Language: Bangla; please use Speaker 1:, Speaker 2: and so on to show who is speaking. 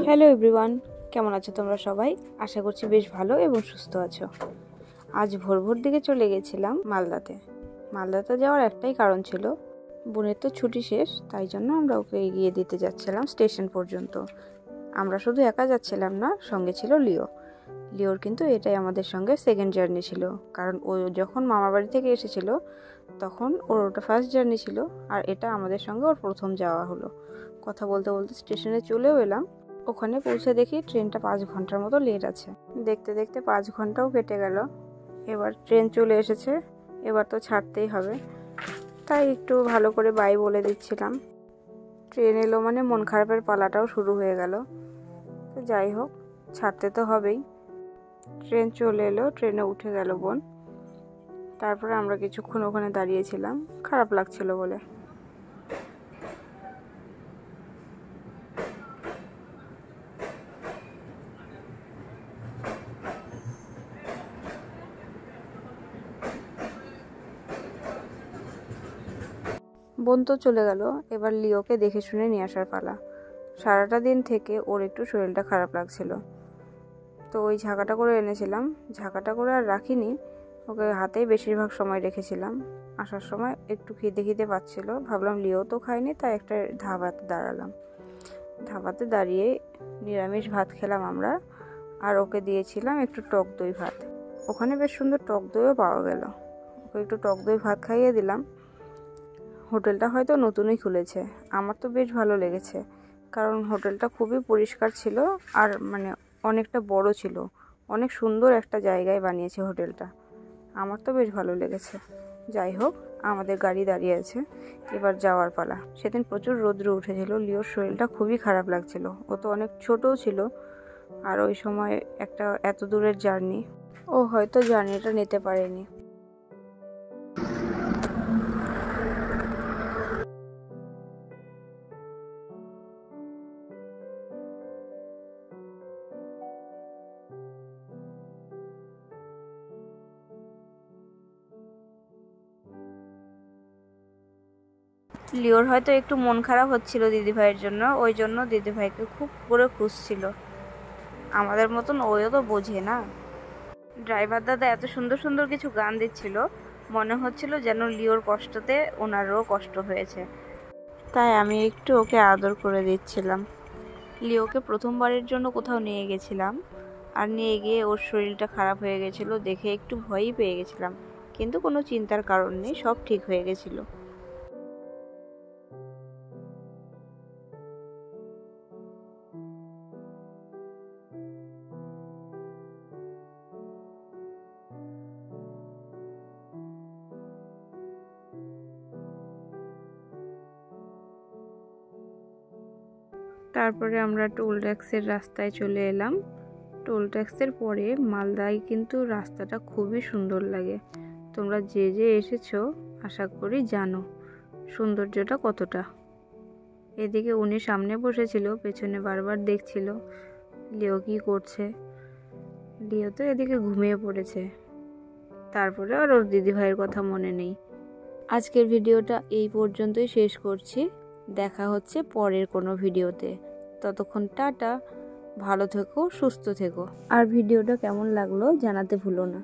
Speaker 1: হ্যালো এভরিওয়ান, কেমন আছো তোমরা সবাই? আশা করছি বেশ ভালো এবং সুস্থ আছো। আজ ভোর ভোর দিকে চলে গেছিলাম মালদাতে যাওয়ার একটাই কারণ ছিল, বোনের তো ছুটি শেষ, তাই জন্য আমরা ওকে এগিয়ে দিতে যাচ্ছিলাম স্টেশন পর্যন্ত। আমরা শুধু একা যাচ্ছিলাম না, সঙ্গে ছিল লিওর কিন্তু এটাই আমাদের সঙ্গে সেকেন্ড জার্নি ছিল, কারণ ও যখন মামার বাড়ি থেকে এসেছিল তখন ওর ওটা ফার্স্ট জার্নি ছিল, আর এটা আমাদের সঙ্গে ওর প্রথম যাওয়া হলো। কথা বলতে বলতে স্টেশনে চলেও এলাম। ওখানে পৌঁছে দেখি ট্রেনটা 5 ঘন্টার মতো লেট আছে। দেখতে দেখতে 5 ঘন্টাও কেটে গেল। এবার ট্রেন চলে এসেছে, এবার তো ছাড়তেই হবে, তাই একটু ভালো করে বাই বলে দিচ্ছিলাম। ট্রেন এলো মানে মন খারাপের পালাটাও শুরু হয়ে গেল। তো যাই হোক, ছাড়তে তো হবেই। ট্রেন চলে এলো, ট্রেনে উঠে গেল বোন। তারপরে আমরা কিছুক্ষণ ওখানে দাঁড়িয়েছিলাম, খারাপ লাগছিল বলে। বোন তো চলে গেল, এবার লিওকে দেখে শুনে নিয়ে আসার পালা। সারাটা দিন থেকে ওর একটু শরীরটা খারাপ লাগছিল, তো ওই ঝাঁকাটা করে এনেছিলাম। ঝাঁকাটা করে আর রাখিনি, ওকে হাতেই বেশিরভাগ সময় রেখেছিলাম। আসার সময় একটু খিদে পাচ্ছিল, ভাবলাম লিও তো খায়নি, তাই একটা ধাবাতে দাঁড়ালাম। ধাবাতে দাঁড়িয়ে নিরামিষ ভাত খেলাম আমরা, আর ওকে দিয়েছিলাম একটু টক দই ভাত। ওখানে বেশ সুন্দর টক দইও পাওয়া গেল, ওকে একটু টক দই ভাত খাইয়ে দিলাম। হোটেলটা হয়তো নতুনই খুলেছে, আমার তো বেশ ভালো লেগেছে, কারণ হোটেলটা খুবই পরিষ্কার ছিল, আর অনেকটা বড় ছিল। অনেক সুন্দর একটা জায়গায় বানিয়েছে হোটেলটা, আমার তো বেশ ভালো লেগেছে। যাই হোক, আমাদের গাড়ি দাঁড়িয়ে আছে, এবার যাওয়ার পালা। সেদিন প্রচুর রৌদ্র উঠেছিল, লিওর শরীরটা খুবই খারাপ লাগছিল। ও তো অনেক ছোটও ছিল, আর ওই সময় একটা এত দূরের জার্নি, ও হয়তো জার্নিটা নিতে পারেনি। লিওর হয়তো একটু মন খারাপ হচ্ছিল দিদিভাইয়ের জন্য, ওই জন্য দিদিভাইকে খুব করে খুঁজছিল। আমাদের মতন ওও তো বোঝে না। ড্রাইভার দাদা এত সুন্দর সুন্দর কিছু গান দিচ্ছিল, মনে হচ্ছিল যেন লিওর কষ্টতে ওনারও কষ্ট হয়েছে, তাই আমি একটু ওকে আদর করে দিচ্ছিলাম। লিওকে প্রথমবারের জন্য কোথাও নিয়ে গেছিলাম, আর নিয়ে গিয়ে ওর শরীরটা খারাপ হয়ে গেছিলো দেখে একটু ভয়ই পেয়ে গেছিলাম, কিন্তু কোনো চিন্তার কারণ নেই, সব ঠিক হয়ে গেছিলো। তারপরে আমরা টোল ট্যাক্সের রাস্তায় চলে এলাম। টোল ট্যাক্সের পরে মালদায় কিন্তু রাস্তাটা খুবই সুন্দর লাগে। তোমরা যে এসেছো আশা করি জানো সৌন্দর্যটা কতটা। এদিকে উনি সামনে বসেছিল, পেছনে বারবার দেখছিল লিও কি করছে। লিও তো এদিকে ঘুমিয়ে পড়েছে। তারপরে আর ওর দিদিভাইয়ের কথা মনে নেই। আজকের ভিডিওটা এই পর্যন্তই শেষ করছি, দেখা হচ্ছে পরের কোনো ভিডিওতে। ততক্ষণ টাটা, ভালো থেকো, সুস্থ থেকো, আর ভিডিওটা কেমন লাগলো জানাতে ভুলো না।